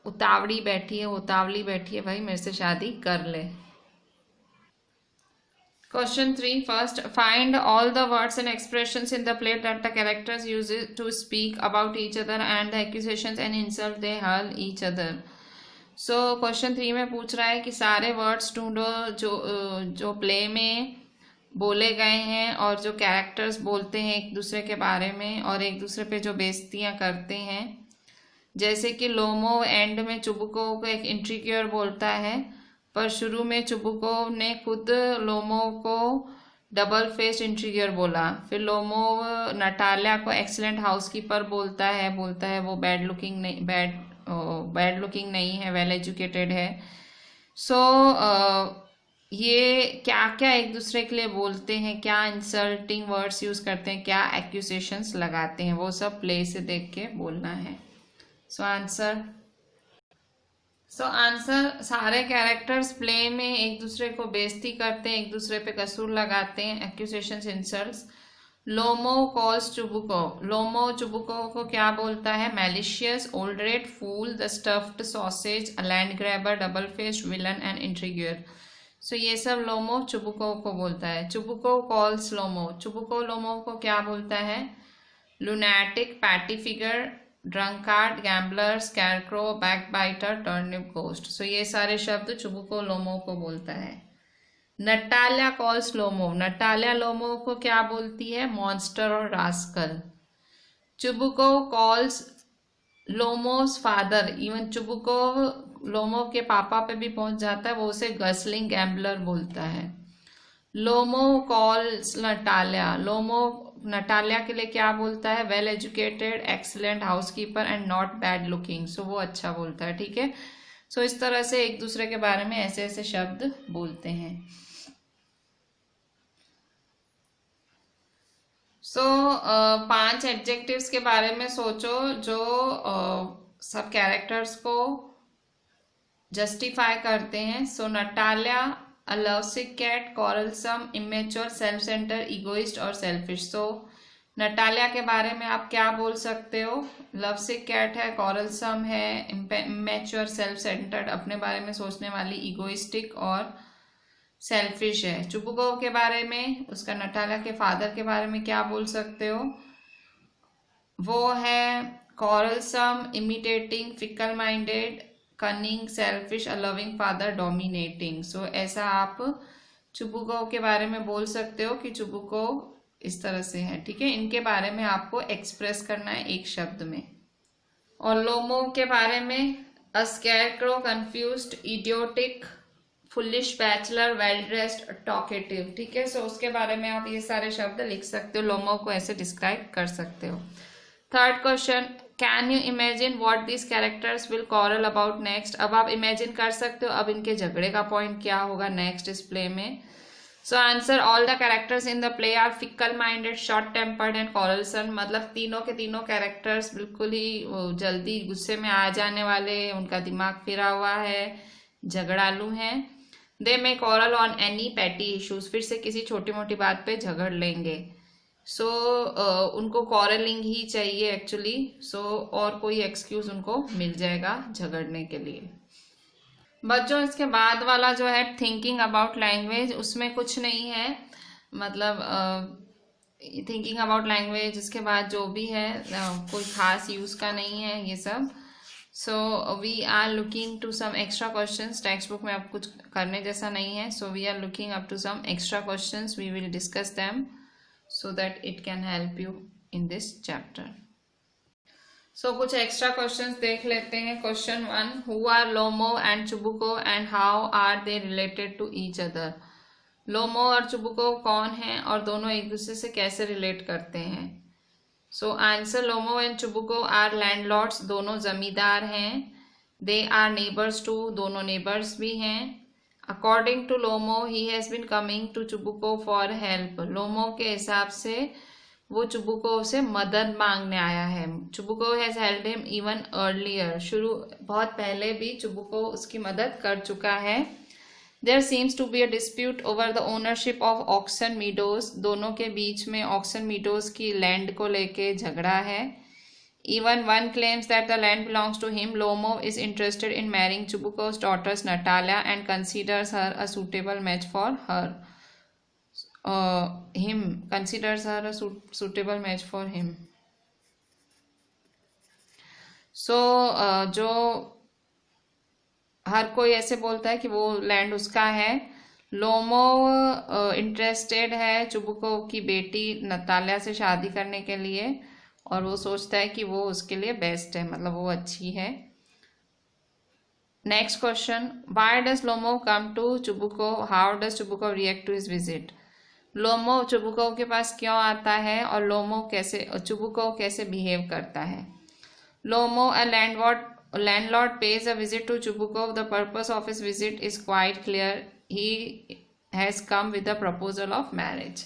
उतावली बैठी है भाई मेरे से शादी कर ले। Question 3, first find all the words and expressions in the play that the characters use to speak about each other and the accusations and insults they hurl each other. So question 3 में पूछ रहा है कि सारे words ढूंढो जो play में बोले गए हैं और जो कैरेक्टर्स बोलते हैं एक दूसरे के बारे में और एक दूसरे पे जो बेइज्जतियाँ करते हैं। जैसे कि लोमो एंड में चुबुको को एक इंट्रीक्योर बोलता है, पर शुरू में चुबुको ने खुद लोमो को डबल फेस्ड इंट्रीक्योर बोला। फिर लोमो नटालिया को एक्सीलेंट हाउसकीपर बोलता है वो बैड लुकिंग नहीं है, वेल एजुकेटेड है। सो ये क्या क्या एक दूसरे के लिए बोलते हैं, क्या इंसल्टिंग वर्ड्स यूज करते हैं, क्या एक्यूजेशंस लगाते हैं, वो सब प्ले से देख के बोलना है। सो आंसर सारे कैरेक्टर्स प्ले में एक दूसरे को बेइज्जती करते हैं, एक दूसरे पे कसूर लगाते हैं, accusations, insults. Lomov calls Chubukov, Lomov Chubukov को क्या बोलता है? Malicious, old rat, fool, the stuffed sausage, a land grabber, double faced, villain and intriguer. So ये सब लोमो चुबुको को बोलता है। चुबुको कॉल्स लोमो, चुबुको लोमो को क्या बोलता है? Lunatic, pettifogger, drunkard, gambler, scarecrow, backbiter, turnip ghost. So ये सारे शब्द चुबुको लोमो को बोलता है। Natalia calls Lomov, Natalia Lomov को क्या बोलती है? मॉन्स्टर और rascal. Chubukov calls Lomov's father, even Chubukov Lomov के पापा पे भी पहुंच जाता है, वो उसे गसलिंग गैम्बलर बोलता है। Lomov calls Natalia, Lomov Natalia के लिए क्या बोलता है? Well educated, excellent housekeeper and not bad looking. So वो अच्छा बोलता है, ठीक है। सो इस तरह से एक दूसरे के बारे में ऐसे ऐसे शब्द बोलते हैं। सो 5 एडजेक्टिव्स के बारे में सोचो जो सब कैरेक्टर्स को जस्टिफाई करते हैं। So Natalia a lovesick cat, quarrelsome, immature, self centred, egoist और सेल्फिश। सो नटालिया के बारे में आप क्या बोल सकते हो? लवसिक कैट है, कॉरलसम है, इमेच्योर, सेल्फ सेंटर्ड, अपने बारे में सोचने वाली, इगोइस्टिक और सेल्फिश है। चुबुको के बारे में, उसका नटालिया के फादर के बारे में क्या बोल सकते हो? वो है quarrelsome, imitating, fickle minded, cunning, selfish, a loving father, dominating. So ऐसा आप चुबुको के बारे में बोल सकते हो कि चुबुको इस तरह से है, ठीक है। इनके बारे में आपको एक्सप्रेस करना है एक शब्द में। और लोमो के बारे में a scarecrow, confused, idiotic, foolish, bachelor, well dressed, talkative, ठीक है। सो उसके बारे में आप ये सारे शब्द लिख सकते हो, लोमो को ऐसे डिस्क्राइब कर सकते हो। Third question, can you imagine what this characters will quarrel about next. अब आप इमेजिन कर सकते हो अब इनके झगड़े का पॉइंट क्या होगा नेक्स्ट इस प्ले में। So answer, all the characters in the play are fickle minded, short tempered and quarrelsome। मतलब तीनों के तीनों कैरेक्टर्स बिल्कुल ही जल्दी गुस्से में आ जाने वाले, उनका दिमाग फिरा हुआ है, झगड़ालू हैं। दे मे quarrel on any petty issues, फिर से किसी छोटी मोटी बात पे झगड़ लेंगे। सो उनको quarreling ही चाहिए एक्चुअली। सो और कोई एक्सक्यूज उनको मिल जाएगा झगड़ने के लिए। बच्चों इसके बाद वाला जो है थिंकिंग अबाउट लैंग्वेज, उसमें कुछ नहीं है, मतलब थिंकिंग अबाउट लैंग्वेज इसके बाद जो भी है कोई खास यूज का नहीं है ये सब। So we are looking to some extra questions. Textbook में अब कुछ करने जैसा नहीं है, so we are looking up to some extra questions, we will discuss them so that it can help you in this chapter. So कुछ extra questions देख लेते हैं। Question 1, who are Lomov and Chubukov and how are they related to each other. Lomov और Chubukov कौन हैं और दोनों एक दूसरे से कैसे रिलेट करते हैं। So answer, Lomov and Chubukov are landlords, दोनों जमींदार हैं। दे आर नेबर्स टू, दोनों नेबर्स भी हैं। According to Lomov he has been coming to Chubukov for help. Lomov के हिसाब से वो चुबुको से मदद मांगने आया है। Chubukov has helped him even earlier, बहुत पहले भी चुबुको उसकी मदद कर चुका है। There seems to be a dispute over the ownership of Oxen Meadows, दोनों के बीच में ऑक्सन मीडोज की लैंड को लेके झगड़ा है। Even one claims that the land belongs to him. Lomov is interested in marrying Chubukov's daughters Natalia and considers her a suitable match for her. Him considers her a suitable match for him. So जो हर कोई ऐसे बोलता है कि वो land उसका है। लोमो interested है चुबुको की बेटी नतालिया से शादी करने के लिए और वो सोचता है कि वो उसके लिए बेस्ट है, मतलब वो अच्छी है। Next question, why does Lomov come to Chubukov, how does Chubukov react to his visit. Lomov Chubukov के पास क्यों आता है और चुबुको कैसे बिहेव करता है। Lomov, a landlord pays a visit to Chubukov, the purpose of his visit is quite clear, he has come with the proposal of marriage.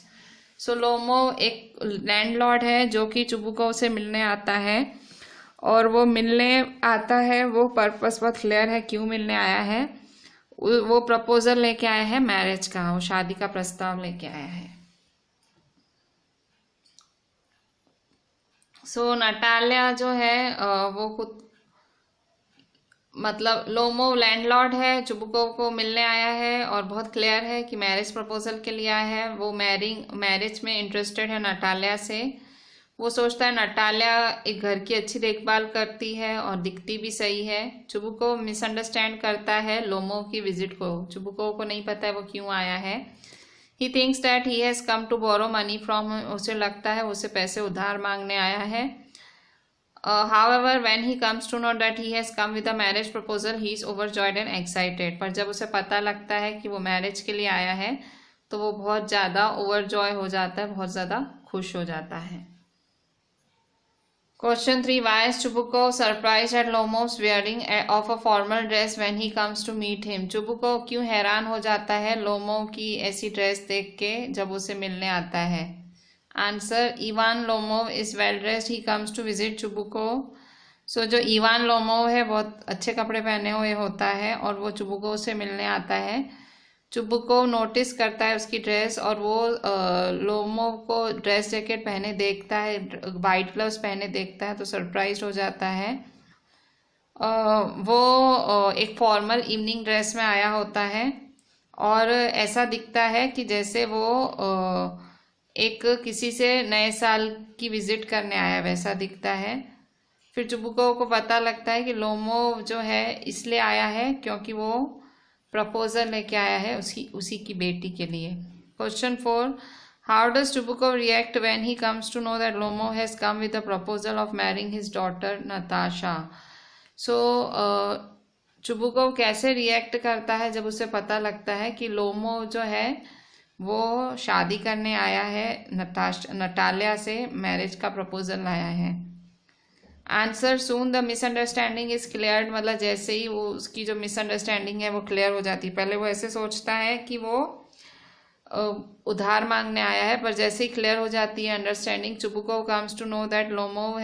So Lomov एक लैंडलॉर्ड है जो कि चुबुको से मिलने आता है और वो मिलने आता है, वो पर्पस बहुत क्लियर है क्यों मिलने आया है। वो प्रपोजल लेके आया है मैरिज का, वो शादी का प्रस्ताव लेके आया है। सो नटालिया जो है वो खुद, मतलब लोमो लैंडलॉर्ड है, चुबुको को मिलने आया है और बहुत क्लियर है कि मैरिज प्रपोजल के लिए आया है। वो मैरिज में इंटरेस्टेड है नटालिया से। वो सोचता है नटालिया एक घर की अच्छी देखभाल करती है और दिखती भी सही है। चुबुको मिसअंडरस्टैंड करता है लोमो की विजिट को, चुबुको को नहीं पता है वो क्यों आया है। He thinks that he has come to borrow money from, उसे लगता है उसे पैसे उधार मांगने आया है। However when he comes to know that he has come with a marriage proposal, he is overjoyed and excited. पर जब उसे पता लगता है कि वो मैरिज के लिए आया है तो वो बहुत ज़्यादा ओवरजॉय हो जाता है, बहुत ज़्यादा खुश हो जाता है। Question 3, why is Chubuko surprised at Lomo's wearing of a formal dress when he comes to meet him? चुबुको क्यों हैरान हो जाता है लोमो की ऐसी ड्रेस देख के जब उसे मिलने आता है। Answer, Ivan Lomov is well dressed, he comes to visit Chubukov. So जो इवान लोमो है बहुत अच्छे कपड़े पहने हुए होता है और वो चुबुको से मिलने आता है। चुबुको नोटिस करता है उसकी ड्रेस और वो लोमो को ड्रेस जैकेट पहने देखता है, वाइट ग्लव्स पहने देखता है तो सरप्राइज हो जाता है। वो एक फॉर्मल इवनिंग ड्रेस में आया होता है और ऐसा दिखता है कि जैसे वो एक किसी से नए साल की विजिट करने आया वैसा दिखता है। फिर चुबुको को पता लगता है कि लोमो जो है इसलिए आया है क्योंकि वो प्रपोजल लेके आया है उसी की बेटी के लिए। Question 4, how does Chubukov react when he comes to know that Lomov has come with the proposal of marrying his daughter Natasha. So Chubukov कैसे रिएक्ट करता है जब उसे पता लगता है कि लोमोव जो है वो शादी करने आया है, नटालिया से मैरिज का प्रपोजल लाया है। Answer, soon the misunderstanding is cleared, मतलब जैसे ही वो उसकी जो मिसअंडरस्टैंडिंग है वो क्लियर हो जाती है। पहले वो ऐसे सोचता है कि वो उधार मांगने आया है, पर जैसे ही क्लियर हो जाती है understanding, Chubukov comes to know that Lomov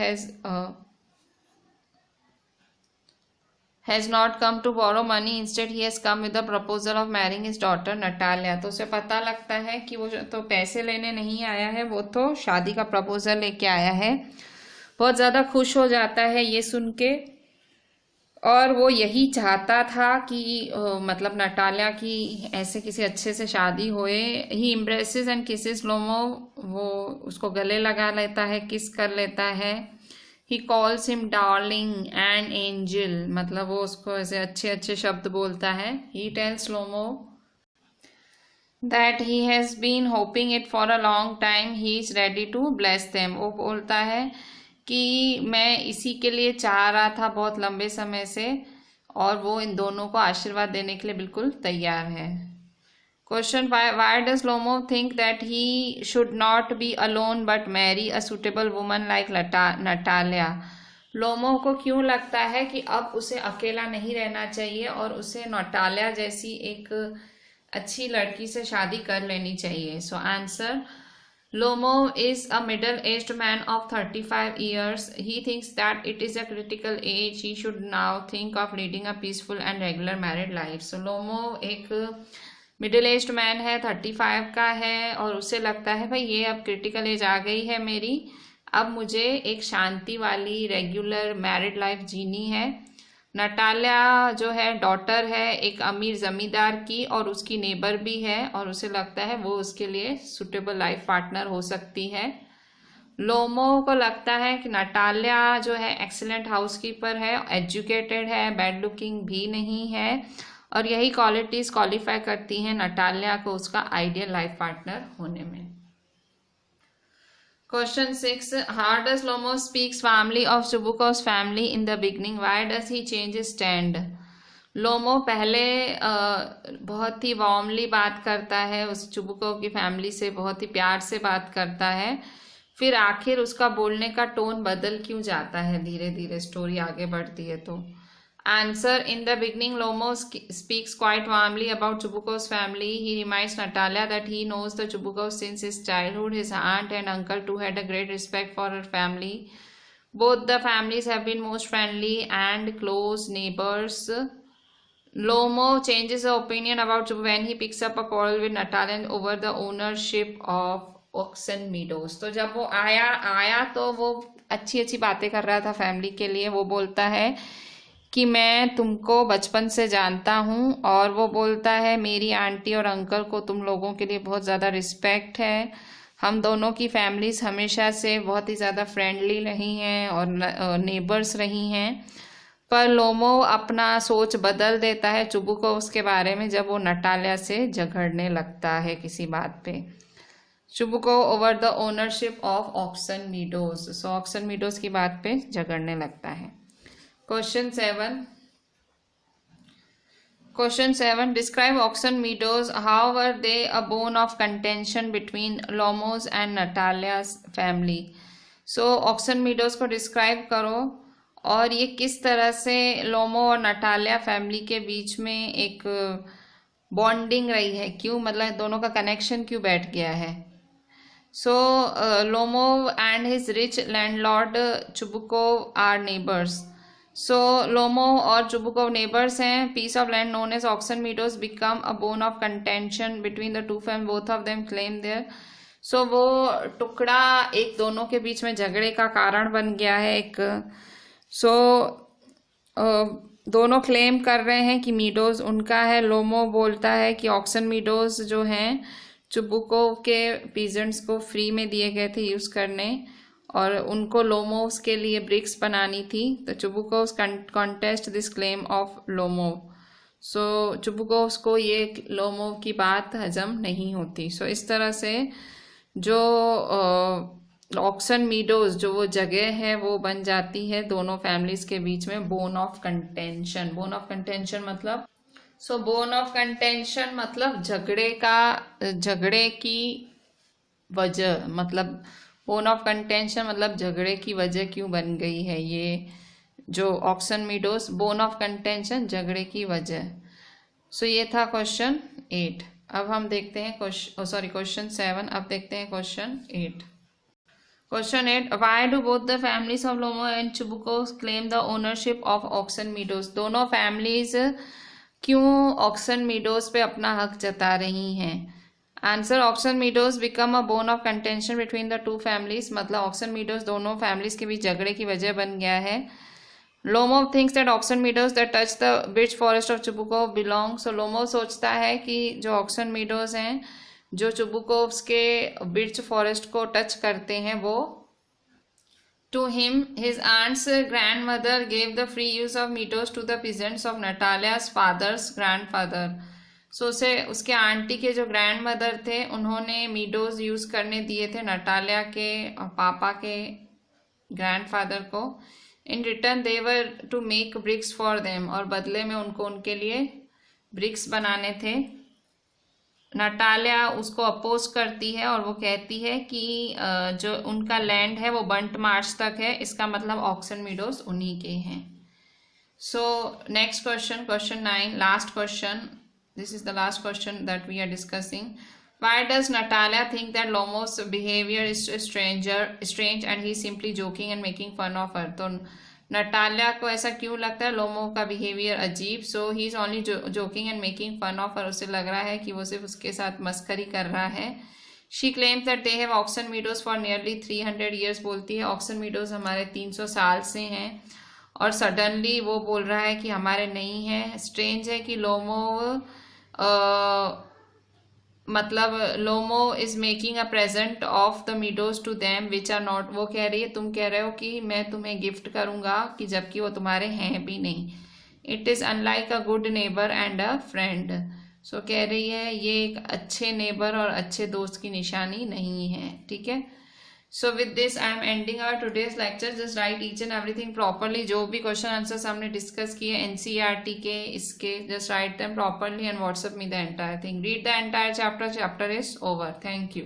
has not come to borrow money, instead he has come with the proposal of marrying his daughter Natalia। तो उसे पता लगता है कि वो तो पैसे लेने नहीं आया है, वो तो शादी का प्रपोजल लेके आया है। बहुत ज़्यादा खुश हो जाता है ये सुन के, और वो यही चाहता था कि मतलब नटालिया की ऐसे किसी अच्छे से शादी होए। ही embraces and kisses लोमोव, वो उसको गले लगा लेता है, किस कर लेता है। He calls him darling and angel, मतलब वो उसको ऐसे अच्छे अच्छे शब्द बोलता है। He tells Lomo that he has been hoping it for a long time, he is ready to bless them। वो बोलता है कि मैं इसी के लिए चाह रहा था बहुत लंबे समय से, और वो इन दोनों को आशीर्वाद देने के लिए बिल्कुल तैयार है। Question 5, why does Lomo think that he should not be alone but marry a suitable woman like Natalia? लोमो को क्यों लगता है कि अब उसे अकेला नहीं रहना चाहिए और उसे नटालिया जैसी एक अच्छी लड़की से शादी कर लेनी चाहिए? So answer, Lomo is a middle-aged man of 35 years. He thinks that it is a critical age. He should now think of leading a peaceful and regular married life. So Lomo एक middle aged man है, 35 का है, और उसे लगता है भाई ये अब क्रिटिकल एज आ गई है मेरी, अब मुझे एक शांति वाली रेगुलर मैरिड लाइफ जीनी है। नटालिया जो है डॉटर है एक अमीर जमींदार की, और उसकी नेबर भी है, और उसे लगता है वो उसके लिए सुटेबल लाइफ पार्टनर हो सकती है। लोमो को लगता है कि नटालिया जो है एक्सीलेंट हाउसकीपर है, एजुकेटेड है, बैड लुकिंग भी नहीं है, और यही क्वालिटीज क्वालिफाई करती हैं नटालिया को उसका आइडियल लाइफ पार्टनर होने में। Question 6, how does Lomov speaks warmly of Chubukov's family in the beginning, why does he change his stand. Lomov पहले बहुत ही वार्मली बात करता है उस चुबुकोव की फैमिली से, बहुत ही प्यार से बात करता है, फिर आखिर उसका बोलने का टोन बदल क्यों जाता है धीरे धीरे स्टोरी आगे बढ़ती है तो। Answer, in the beginning Lomo speaks quite warmly about Chubukov's family. He reminds Natalia that he knows the Chubukovs since his childhood. His aunt and uncle too had a great respect for her family. Both the families have been most friendly and close neighbors. Lomo changes her opinion about Chubukov when he picks up a quarrel with Natalia over the ownership of Oxen Meadows। तो जब वो आया तो वो अच्छी अच्छी बातें कर रहा था फैमिली के लिए। वो बोलता है कि मैं तुमको बचपन से जानता हूँ, और वो बोलता है मेरी आंटी और अंकल को तुम लोगों के लिए बहुत ज़्यादा रिस्पेक्ट है, हम दोनों की फैमिलीज हमेशा से बहुत ही ज़्यादा फ्रेंडली रही हैं और नेबर्स रही हैं। पर लोमो अपना सोच बदल देता है चुबुकोव्स के बारे में जब वो नटालिया से झगड़ने लगता है किसी बात पे। Chubukov over the ownership of Oxen Meadows, so Oxen Meadows की बात पे झगड़ने लगता है। Question 7, describe Oxen Meadows. How were they a bone of contention between Lomo's and Natalia's family? So Oxen Meadows को डिस्क्राइब करो, और ये किस तरह से लोमो और नटालिया फैमिली के बीच में एक बॉन्डिंग रही है, क्यों मतलब दोनों का कनेक्शन क्यों बैठ गया है। So Lomov and his rich landlord Chubukov are neighbours. So Lomov और चुबुकोव नेबर्स हैं। Piece of land known as Oxen Meadows become a bone of contention between the two family, both of them claim their. So वो टुकड़ा एक दोनों के बीच में झगड़े का कारण बन गया है एक। दोनों क्लेम कर रहे हैं कि मीडोज उनका है। लोमो बोलता है कि ऑक्सन मीडोज जो हैं चुबुकोव के पीजेंट्स को फ्री में दिए गए थे यूज़ करने, और उनको लोमोव्स के लिए ब्रिक्स बनानी थी। तो चुबुकोव्स कॉन्टेस्ट दिस क्लेम ऑफ लोमो। सो चुबुकोव्स को ये लोमोव की बात हजम नहीं होती। सो इस तरह से जो ऑक्सन मीडोज जो वो जगह है वो बन जाती है दोनों फैमिलीज के बीच में bone of contention. Bone of contention मतलब बोन ऑफ कंटेंशन मतलब झगड़े की वजह, मतलब बोन ऑफ कंटेंशन मतलब झगड़े की वजह क्यों बन गई है ये जो Oxen Meadows. Bone of contention झगड़े की वजह। सो ये था क्वेश्चन 8। अब हम देखते हैं क्वेश्चन 7। अब देखते हैं question 8। Question 8. Why do both the families of Lomo and Chubukov claim the ownership of Oxen Meadows? दोनों families क्यों Oxen Meadows पे अपना हक जता रही हैं? Answer, Oxen Meadows become a bone of contention between the two families। मतलब Oxen Meadows दोनों families के बीच झगड़े की वजह बन गया है। Lomov thinks that Oxen Meadows that touch the birch forest of Chubukov belong। So Lomov सोचता है कि जो Oxen Meadows हैं जो चुबुकोव्स के बिर्च फॉरेस्ट को टच करते हैं वो to him his aunt's grandmother gave the free use of meadows to the peasants of Natalia's father's grandfather. So उसे उसके आंटी के जो ग्रैंडमदर थे उन्होंने मीडोज यूज करने दिए थे नटालिया के पापा के ग्रैंडफादर को। In return they were to make bricks for them, और बदले में उनको उनके लिए ब्रिक्स बनाने थे। नटालिया उसको अपोज करती है और वो कहती है कि जो उनका लैंड है वो बंट मार्च तक है, इसका मतलब ऑक्सन मीडोज उन्हीं के हैं। So next question, question 9, last question. This is the last question that we are discussing. Why does Natalia think that Lomo's behavior is strange and he is simply joking and making fun of her? तो Natalia को ऐसा क्यों लगता है Lomov का behaviour अजीब? So he is only joking and making fun of her. उसे लग रहा है कि वो सिर्फ उसके साथ मस्करी कर रहा है। She claims that they have Oxen Meadows for nearly 300 years। बोलती है ऑक्सन मीडोज हमारे 300 साल से हैं, और सडनली वो बोल रहा है कि हमारे नहीं है। स्ट्रेंज है कि लोमो मतलब Lomov is making a present of the meadows to them which are not. वो कह रही है तुम कह रहे हो कि मैं तुम्हें गिफ्ट करूंगा, कि जबकि वो तुम्हारे हैं भी नहीं। It is unlike a good neighbour and a friend. So कह रही है ये एक अच्छे नेबर और अच्छे दोस्त की निशानी नहीं है। ठीक है। So with this I am ending our today's lecture. Just write each and everything properly. जो भी क्वेश्चन आंसर्स हमने डिस्कस किए एनसीईआरटी के, इसके, just write them properly and WhatsApp me the entire thing. Read the entire chapter. Chapter is over. Thank you.